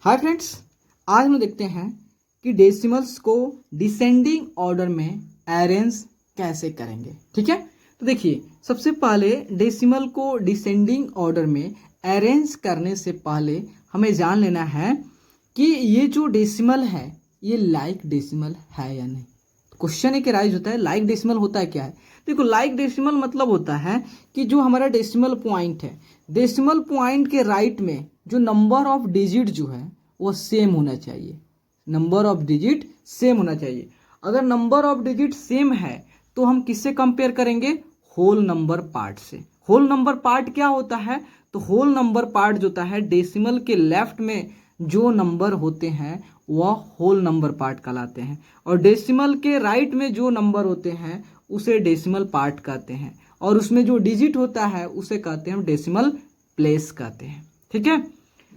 Hi friends, आज हम देखते हैं कि डेसिमल्स को डिसेंडिंग ऑर्डर में अरेंज कैसे करेंगे। ठीक है, तो देखिए सबसे पहले डेसिमल को डिसेंडिंग ऑर्डर में अरेंज करने से पहले हमें जान लेना है कि ये जो डेसिमल है ये लाइक डेसिमल है या नहीं। क्वेश्चन एक राइज होता है, लाइक डेसिमल होता है क्या है। देखो, लाइक डेसिमल मतलब होता है कि जो हमारा डेसिमल पॉइंट है, डेसिमल पॉइंट के राइट में जो नंबर ऑफ डिजिट जो है वो सेम होना चाहिए। नंबर ऑफ डिजिट सेम होना चाहिए। अगर नंबर ऑफ डिजिट सेम है तो हम किससे कंपेयर करेंगे? होल नंबर पार्ट से। होल नंबर पार्ट क्या होता है? तो होल नंबर पार्ट जो होता है डेसिमल के लेफ्ट में जो नंबर होते हैं वह होल नंबर पार्ट कहलाते हैं, और डेसिमल के राइट में जो नंबर होते हैं उसे डेसिमल पार्ट कहते हैं, और उसमें जो डिजिट होता है उसे कहते हैं डेसिमल प्लेस कहते हैं। ठीक है,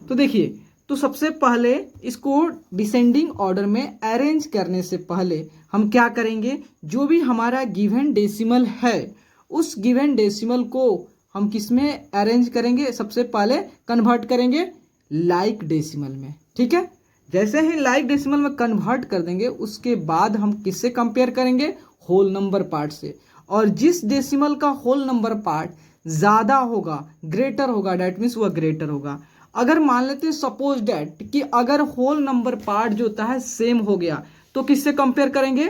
तो देखिए, तो सबसे पहले इसको डिसेंडिंग ऑर्डर में अरेंज करने से पहले हम क्या करेंगे? जो भी हमारा गिवन डेसिमल है उस गिवन डेसिमल को हम किस में अरेंज करेंगे? सबसे पहले कन्वर्ट करेंगे लाइक डेसिमल में। ठीक है, जैसे ही लाइक डेसिमल में कन्वर्ट कर देंगे उसके बाद हम किससे कंपेयर करेंगे? होल नंबर पार्ट से। और जिस डेसिमल का होल नंबर पार्ट ज़्यादा होगा, ग्रेटर होगा, डैट मीन्स वह ग्रेटर होगा। अगर मान लेते हैं सपोज डैट कि अगर होल नंबर पार्ट जो होता है सेम हो गया तो किससे कंपेयर करेंगे?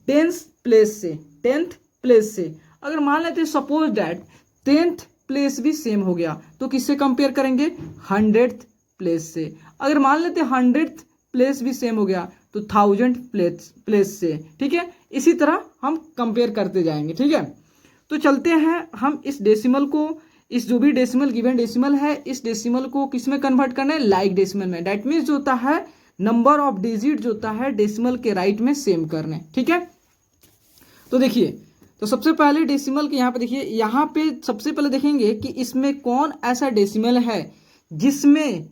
टेंथ प्लेस से, टेंथ प्लेस से। अगर मान लेते हैं सपोज डैट टेंथ प्लेस भी सेम हो गया तो किससे कंपेयर करेंगे? 100th प्लेस से। अगर मान लेते हैं 100th प्लेस भी सेम हो गया तो 1000th प्लेस से। ठीक है, इसी तरह हम कंपेयर करते जाएंगे। ठीक है, तो चलते हैं हम इस डेसिमल को, इस जो भी डेसिमल गिवन डेसिमल है इस डेसिमल को किस में कन्वर्ट करना है? लाइक डेसिमल में। दैट मीन्स जो होता है नंबर ऑफ डिजिट जो होता है डेसिमल के राइट में सेम करने। ठीक है, तो देखिए, तो सबसे पहले डेसिमल के यहाँ पे देखिए, यहाँ पे सबसे पहले देखेंगे कि इसमें कौन ऐसा डेसिमल है जिसमें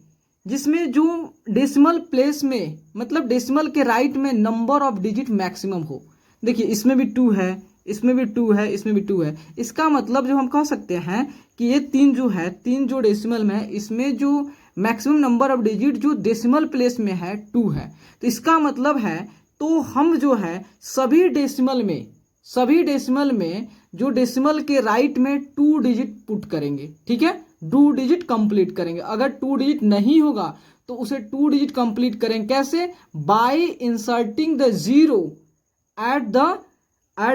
जो डेसिमल प्लेस में, मतलब डेसिमल के राइट में नंबर ऑफ डिजिट मैक्सिमम हो। देखिए, इसमें भी 2 है, इसमें भी 2 है, इसमें भी 2 है। इसका मतलब जो हम कह सकते हैं कि ये 3 जो है, 3 जो डेसिमल में है इसमें जो मैक्सिमम नंबर ऑफ डिजिट जो डेसिमल प्लेस में है 2 है। तो इसका मतलब है, तो हम जो है सभी डेसिमल में जो डेसिमल के राइट में 2 डिजिट पुट करेंगे। ठीक है, 2 डिजिट कंप्लीट करेंगे। अगर 2 डिजिट नहीं होगा तो उसे 2 डिजिट कंप्लीट करेंगे। कैसे? Bye inserting the zero at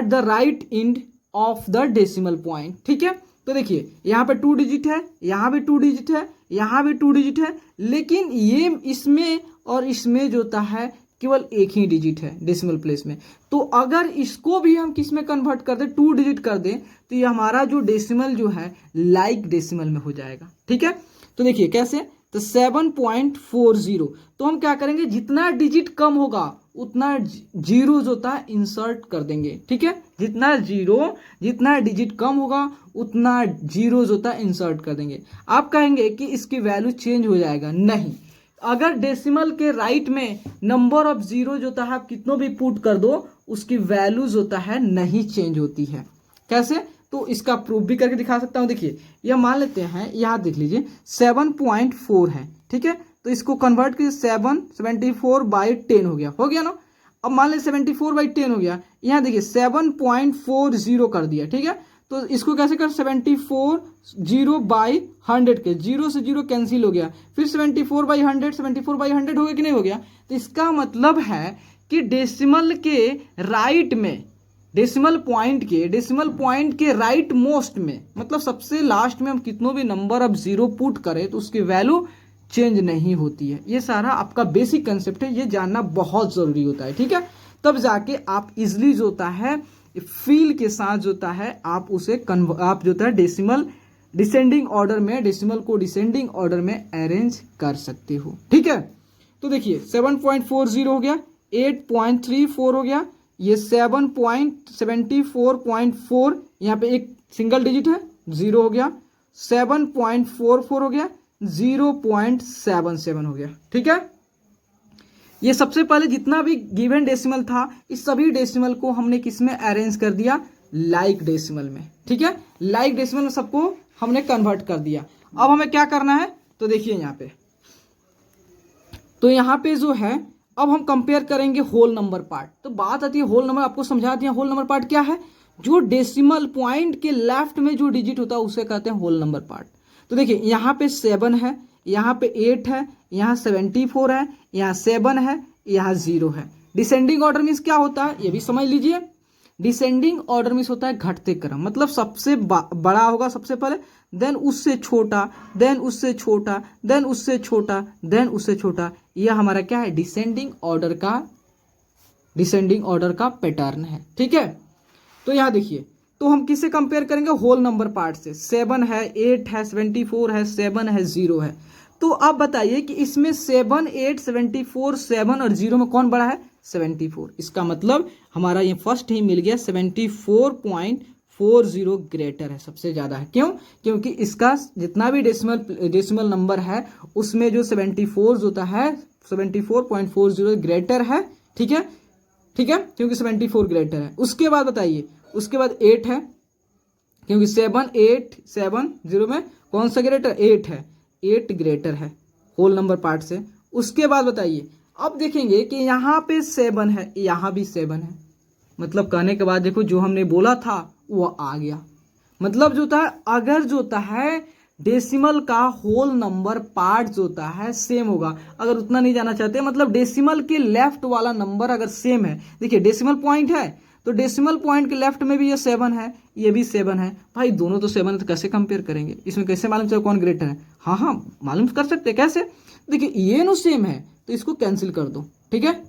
the right end of the decimal point. ठीक है, तो देखिए यहाँ पे 2 डिजिट है, यहाँ भी 2 डिजिट है, यहाँ भी 2 डिजिट है, लेकिन ये इसमें और इसमें जो होता है केवल एक ही डिजिट है डेसिमल प्लेस में। तो अगर इसको भी हम किस में कन्वर्ट कर दें, 2 डिजिट कर दें, तो ये हमारा जो डेसिमल जो है लाइक डेसिमल में हो जाएगा। ठीक है, तो देखिए कैसे? तो 7.40। तो हम क्या करेंगे? जितना डिजिट कम होगा उतना जीरो जो होता है इंसर्ट कर देंगे। ठीक है, जितना डिजिट कम होगा उतना जीरो जो होता है इंसर्ट कर देंगे। आप कहेंगे कि इसकी वैल्यू चेंज हो जाएगा। नहीं, अगर डेसिमल के राइट में नंबर ऑफ जीरो जो होता है आप कितनों भी पुट कर दो उसकी वैल्यू जो होता है नहीं चेंज होती है। कैसे? तो इसका प्रूफ भी करके दिखा सकता हूं। देखिए, यह मान लेते हैं, यहाँ देख लीजिए 7.4 है। ठीक है, तो इसको कन्वर्ट कीजिए, 74/10 हो गया ना। अब मान लीजिए 74/10 हो गया, यहाँ देखिए 7.40 कर दिया। ठीक है, तो इसको कैसे कर? 74/100 के, 0 से 0 कैंसिल हो गया, फिर 74/100 हो गया कि नहीं हो गया? तो इसका मतलब है कि डेसिमल के राइट में, डेसिमल पॉइंट के राइट मोस्ट में, मतलब सबसे लास्ट में हम कितनों भी नंबर ऑफ जीरो पुट करें तो उसकी वैल्यू चेंज नहीं होती है। ये सारा आपका बेसिक कंसेप्ट है, ये जानना बहुत जरूरी होता है। ठीक है, तब जाके आप इजिली जो होता है फील के साथ जो होता है आप उसे आप जो होता है डेसिमल डिसेंडिंग ऑर्डर में, डेसिमल को डिसेंडिंग ऑर्डर में अरेंज कर सकते हो। ठीक है, तो देखिए 7.40 हो गया, 8.34 हो गया, ये 7.74.4, यहाँ पे एक सिंगल डिजिट है 0 हो गया, 7.44 हो गया, 0.77 हो गया। ठीक है, ये सबसे पहले जितना भी गिवन डेसिमल था इस सभी डेसिमल को हमने किस में अरेंज कर दिया? लाइक डेसिमल में। ठीक है, लाइक डेसिमल में सबको हमने कन्वर्ट कर दिया। अब हमें क्या करना है? तो देखिए यहाँ पे तो यहाँ पे जो है अब हम कंपेयर करेंगे होल नंबर पार्ट। तो बात आती है होल नंबर, आपको समझा दिया होल नंबर पार्ट क्या है। जो डेसिमल पॉइंट के लेफ्ट में जो डिजिट होता है उसे कहते हैं होल नंबर पार्ट। तो देखिए यहाँ पे 7 है, यहाँ पे 8 है, यहाँ 74 है, यहाँ 7 है, यहाँ 0 है। डिसेंडिंग ऑर्डर मीन्स क्या होता है ये भी समझ लीजिए। डिसेंडिंग ऑर्डर मीन्स होता है घटते क्रम, मतलब सबसे बड़ा होगा सबसे पहले, देन उससे छोटा, देन उससे छोटा, देन उससे छोटा, देन उससे छोटा। यह हमारा क्या है, डिसेंडिंग ऑर्डर का पैटर्न है। ठीक है, तो यहाँ देखिए, तो हम किससे कंपेयर करेंगे, होल नंबर पार्ट से। 7 है, 8 है, 74 है, 7 है, 0 है। तो आप बताइए कि इसमें 7, 8, 74, 7 और 0 में कौन बड़ा है, 74। इसका मतलब हमारा ये फर्स्ट ही मिल गया, 74.40 ग्रेटर है, सबसे ज्यादा है। क्यों, क्योंकि इसका जितना भी डेसिमल नंबर है उसमें जो 74 होता है 74.40 ग्रेटर है। ठीक है, ठीक है, क्योंकि 74 ग्रेटर है। उसके बाद बताइए, उसके बाद 8 है, क्योंकि 7, 8, 7, 0 में कौन सा ग्रेटर, 8 है, 8 ग्रेटर है होल नंबर पार्ट से। उसके बाद बताइए, अब देखेंगे कि यहाँ पे 7 है, यहाँ भी 7 है। मतलब कहने के बाद देखो जो हमने बोला था वो आ गया। मतलब जो होता है, अगर जो होता है डेसिमल का होल नंबर पार्ट जो होता है सेम होगा, अगर उतना नहीं जाना चाहते, मतलब डेसिमल के लेफ्ट वाला नंबर अगर सेम है, देखिए डेसिमल पॉइंट है तो डेसिमल पॉइंट के लेफ्ट में भी ये 7 है, ये भी 7 है। भाई दोनों तो 7 है, तो कैसे कंपेयर करेंगे, इसमें कैसे मालूम चले कौन ग्रेटर है। हाँ हाँ मालूम कर सकते हैं, कैसे, देखिए ये नो सेम है तो इसको कैंसिल कर दो। ठीक है,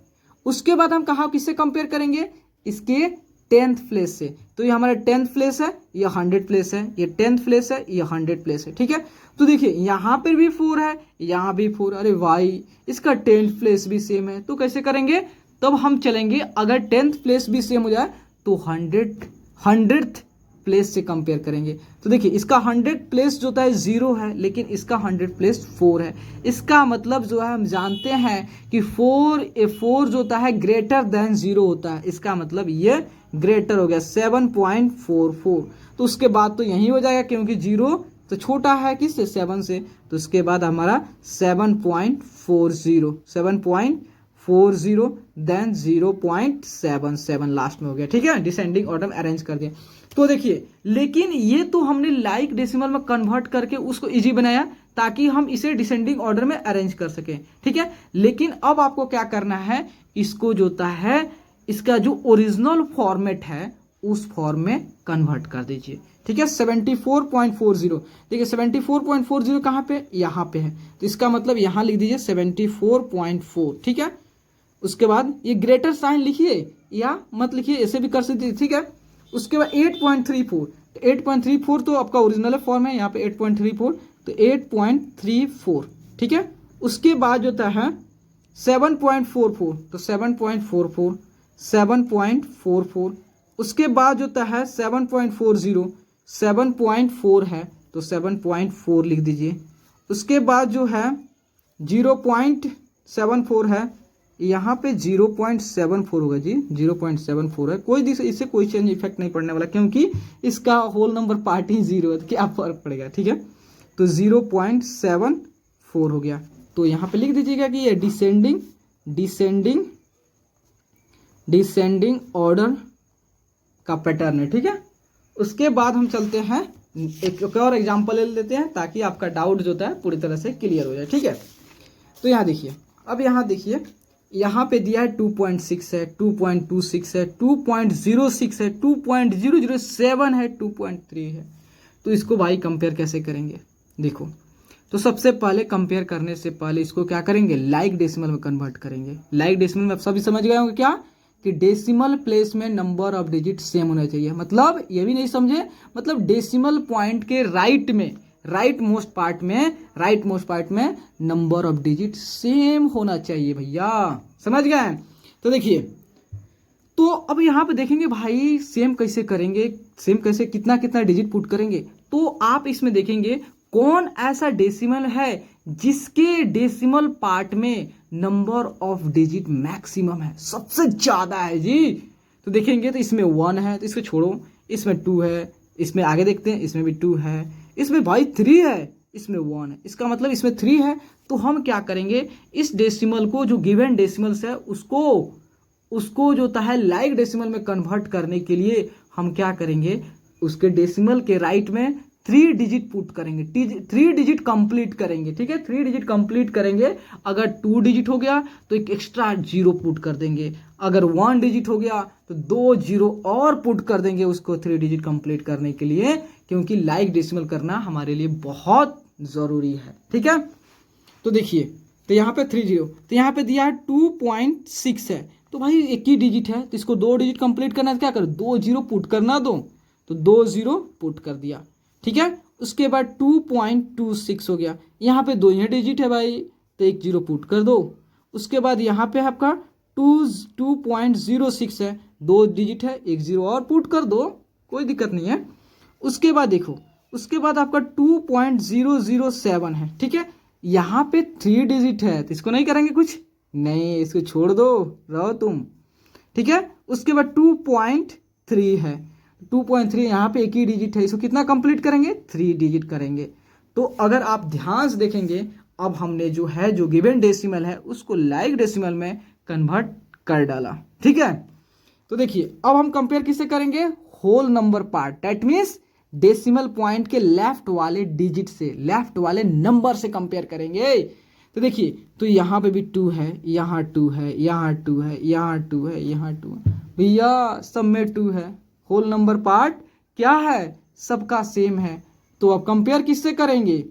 उसके बाद हम कहा किससे कंपेयर करेंगे, इसके 10th प्लेस से। तो ये हमारा 10th प्लेस है, ये 100 प्लेस है, ये 10th प्लेस है, ये 100 प्लेस है। ठीक है, तो देखिए यहाँ पर भी 4 है, यहाँ भी 4, अरे भाई इसका 10th प्लेस भी सेम है, तो कैसे करेंगे, तब हम चलेंगे, अगर 10th प्लेस भी सेम हो जाए तो 100th प्लेस से कंपेयर करेंगे। तो देखिए इसका 100 प्लेस जो होता है 0 है, लेकिन इसका 100 प्लेस 4 है। इसका मतलब जो है हम जानते हैं कि 4 जो होता है ग्रेटर देन 0 होता है। इसका मतलब ये ग्रेटर हो गया 7.44। तो उसके बाद तो यही हो जाएगा, क्योंकि 0 तो छोटा है किससे, 7 से। तो उसके बाद हमारा 7.40 देन 0.77 लास्ट में हो गया। ठीक है, डिसेंडिंग ऑर्डर में अरेंज कर दिया। तो देखिए, लेकिन ये तो हमने लाइक डेसिमल में कन्वर्ट करके उसको इजी बनाया ताकि हम इसे डिसेंडिंग ऑर्डर में अरेंज कर सकें। ठीक है, लेकिन अब आपको क्या करना है, इसको जो होता है इसका जो ओरिजिनल फॉर्मेट है उस फॉर्म में कन्वर्ट कर दीजिए। ठीक है, 74.40, देखिए 74.40 कहाँ पे, यहाँ पे है, तो इसका मतलब यहाँ लिख दीजिए 74.4। ठीक है, उसके बाद ये ग्रेटर साइन लिखिए या मत लिखिए, ऐसे भी कर सकते। ठीक है, उसके बाद 8.34, 8.34 तो आपका ओरिजिनल फॉर्म है, यहाँ पे 8.34, तो 8.34। ठीक है, उसके बाद जो होता है 7.44, तो 7.44, 7.44। उसके बाद जो होता है 7.40, 7.4 है, तो 7.4 लिख दीजिए। उसके बाद जो है 0.74 है, यहाँ पे 0.74 होगा जी, 0.74 है। कोई इससे कोई चेंज इफेक्ट नहीं पड़ने वाला, क्योंकि इसका होल नंबर पार्ट ही 0 है, तो क्या फर्क पड़ेगा। ठीक है, तो 0.74 हो गया। तो यहाँ पे लिख दीजिएगा कि ये डिसेंडिंग ऑर्डर का पैटर्न है। ठीक है, उसके बाद हम चलते हैं एक और एग्जांपल ले लेते हैं ताकि आपका डाउट जो होता है पूरी तरह से क्लियर हो जाए। ठीक है, तो यहाँ देखिए, अब यहाँ देखिए, यहाँ पे दिया है 2.6 है, 2.26 है, 2.06 है, 2.007 है, 2.3 है। तो इसको भाई कंपेयर कैसे करेंगे, देखो, तो सबसे पहले कंपेयर करने से पहले इसको क्या करेंगे, लाइक डेसिमल में कन्वर्ट करेंगे। लाइक डेसिमल में आप सभी समझ गए होंगे क्या, कि डेसिमल प्लेस में नंबर ऑफ डिजिट सेम होना चाहिए। मतलब ये भी नहीं समझे, मतलब डेसिमल पॉइंट के राइट मोस्ट पार्ट में नंबर ऑफ डिजिट सेम होना चाहिए भैया, समझ गए। तो देखिए, तो अब यहाँ पे देखेंगे भाई सेम कैसे करेंगे, सेम कैसे कितना डिजिट पुट करेंगे। तो आप इसमें देखेंगे कौन ऐसा डेसिमल है जिसके डेसिमल पार्ट में नंबर ऑफ डिजिट मैक्सिमम है, सबसे ज्यादा है जी। तो देखेंगे तो इसमें 1 है, तो इसको छोड़ो, इसमें 2 है, इसमें आगे देखते हैं, इसमें भी 2 है, इसमें भाई 3 है, इसमें 1 है, इसका मतलब इसमें 3 है। तो हम क्या करेंगे, इस डेसिमल को जो गिवन डेसिमल्स है उसको जो होता है लाइक डेसिमल में कन्वर्ट करने के लिए हम क्या करेंगे, उसके डेसिमल के राइट में 3 डिजिट पुट करेंगे, 3 डिजिट कंप्लीट करेंगे। ठीक है, 3 डिजिट कंप्लीट करेंगे। अगर 2 डिजिट हो गया तो एक एक्स्ट्रा 0 पुट कर देंगे, अगर 1 डिजिट हो गया तो 2 0 और पुट कर देंगे उसको 3 डिजिट कंप्लीट करने के लिए, क्योंकि लाइक डेसिमल करना हमारे लिए बहुत ज़रूरी है। ठीक है, तो देखिए, तो यहाँ पे 3 0, तो यहाँ पे दिया है 2.6 है, तो भाई एक ही डिजिट है तो इसको 2 डिजिट कंप्लीट करना है, क्या करो 2 0 पुट करना दो, तो 2 0 पुट कर दिया। ठीक है, उसके बाद 2.26 हो गया, यहाँ पे 2 ही डिजिट है भाई तो 1 0 पुट कर दो। उसके बाद यहाँ पे आपका 2.06 है, 2 डिजिट है, 1 0 और पुट कर दो, कोई दिक्कत नहीं है। उसके बाद देखो, उसके बाद आपका 2.007 है। ठीक है, यहाँ पे 3 डिजिट है तो इसको नहीं करेंगे कुछ नहीं, इसको छोड़ दो, रहो तुम। ठीक है, उसके बाद 2.3 है, 2.3 यहाँ पे एक ही डिजिट है, इसको कितना कंप्लीट करेंगे 3 डिजिट करेंगे। तो अगर आप ध्यान से देखेंगे, अब हमने जो है जो गिवन डेसिमल है उसको लाइक डेसिमल में कन्वर्ट कर डाला। ठीक है, तो देखिए अब हम कंपेयर किससे करेंगे, whole number part, that means decimal point के लेफ्ट वाले डिजिट से, लेफ्ट वाले नंबर से कंपेयर करेंगे। तो देखिए, तो यहाँ पे भी 2 है, यहाँ 2 है, यहाँ 2 है, यहाँ 2 है, यहाँ 2 है, भैया सब में 2 है। होल नंबर पार्ट क्या है, सबका सेम है। तो अब कंपेयर किससे करेंगे,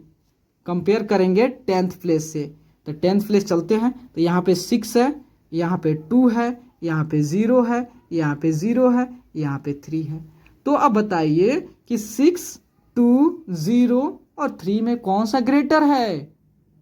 कंपेयर करेंगे 10th प्लेस से। तो 10th प्लेस चलते हैं, तो यहाँ पे 6 है, यहाँ पे 2 है, यहाँ पे 0 है, यहाँ पे 0 है, यहाँ पे 3 है। तो अब बताइए कि 6, 2, 0 और 3 में कौन सा ग्रेटर है,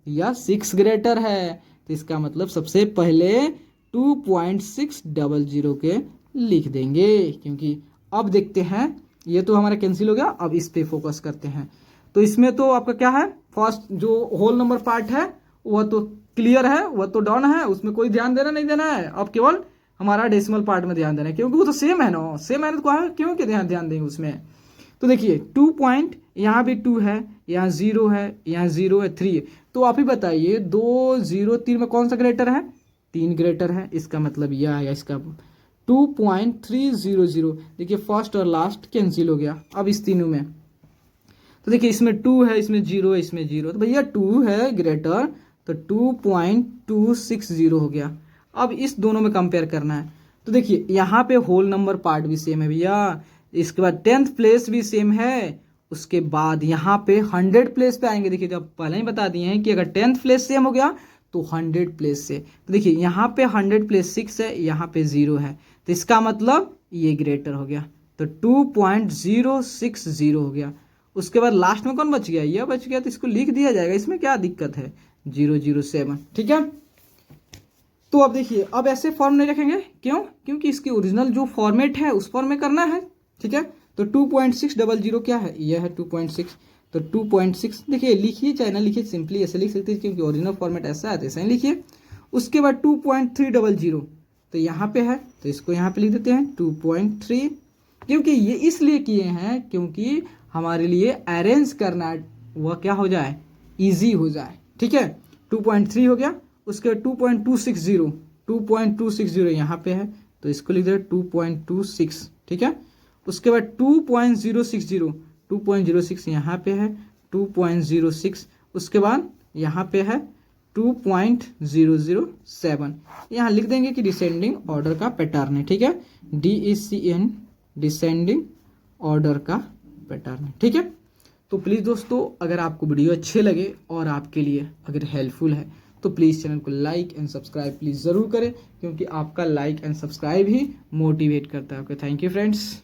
या 6 ग्रेटर है। तो इसका मतलब सबसे पहले 2.600 के लिख देंगे, क्योंकि अब देखते हैं, ये तो हमारा कैंसिल हो गया, अब इस पे फोकस करते हैं। तो इसमें तो आपका क्या है, फर्स्ट जो होल नंबर पार्ट है वह तो क्लियर है, वह तो डन है, उसमें कोई ध्यान देना नहीं देना है। अब केवल हमारा डेसिमल पार्ट में ध्यान देना है, क्योंकि वो तो सेम है ना, सेम है तो क्यों के ध्यान देंगे उसमें। तो देखिए 2 पॉइंट, यहाँ भी 2 है, यहाँ 0 है, यहाँ 0 है, 3 है। तो आप ही बताइए 2 0 3 में कौन सा ग्रेटर है, 3 ग्रेटर है। इसका मतलब यह आया इसका 2.300। देखिए फर्स्ट और लास्ट कैंसिल हो गया अब इस तीनों में। तो देखिए इसमें 2 है, इसमें 0 है, इसमें 0, तो भैया 2 है ग्रेटर, तो 2.260 हो गया। अब इस दोनों में कंपेयर करना है। तो देखिए यहाँ पे होल नंबर पार्ट भी सेम है भैया, इसके बाद 10th प्लेस भी सेम है, उसके बाद यहाँ पे 100 प्लेस पे आएंगे। देखिए जब पहले ही बता दिए हैं कि अगर 10th प्लेस सेम हो गया तो 100 प्लेस से। तो देखिए यहाँ पे 100 प्लेस 6 है, यहाँ पे 0 है, तो इसका मतलब ये ग्रेटर हो गया, तो 2.060 हो गया। उसके बाद लास्ट में कौन बच गया, ये बच गया, तो इसको लिख दिया जाएगा, इसमें क्या दिक्कत है, 007। ठीक है, तो अब देखिए अब ऐसे फॉर्म नहीं रखेंगे, क्यों, क्योंकि इसकी ओरिजिनल जो फॉर्मेट है उस फॉर्म में करना है। ठीक है, तो 2.600 क्या है, यह है 2.6, तो 2.6 देखिए, लिखिए चाहे ना लिखिए, सिंपली ऐसे लिख सकते हैं क्योंकि ओरिजिनल फॉर्मेट ऐसा है, तो ऐसा ही लिखिए। उसके बाद 2.300 तो यहाँ पे है, तो इसको यहाँ पे लिख देते हैं 2.3, क्योंकि ये इसलिए किए हैं क्योंकि हमारे लिए अरेंज करना वह क्या हो जाए, इजी हो जाए। ठीक है, 2.3 हो गया। उसके बाद 2.260 यहाँ पे है, तो इसको लिख देते 2.26। ठीक है, उसके बाद 2.060 यहाँ पे है, 2.06, उसके बाद यहाँ पे है 2.007। यहाँ लिख देंगे कि डिसेंडिंग ऑर्डर का पैटर्न है। ठीक है, DECN डिसेंडिंग ऑर्डर का पैटर्न है। ठीक है, तो प्लीज़ दोस्तों अगर आपको वीडियो अच्छे लगे और आपके लिए अगर हेल्पफुल है तो प्लीज़ चैनल को लाइक एंड सब्सक्राइब प्लीज़ ज़रूर करें, क्योंकि आपका like and subscribe he motivate करता है। Okay, thank you friends.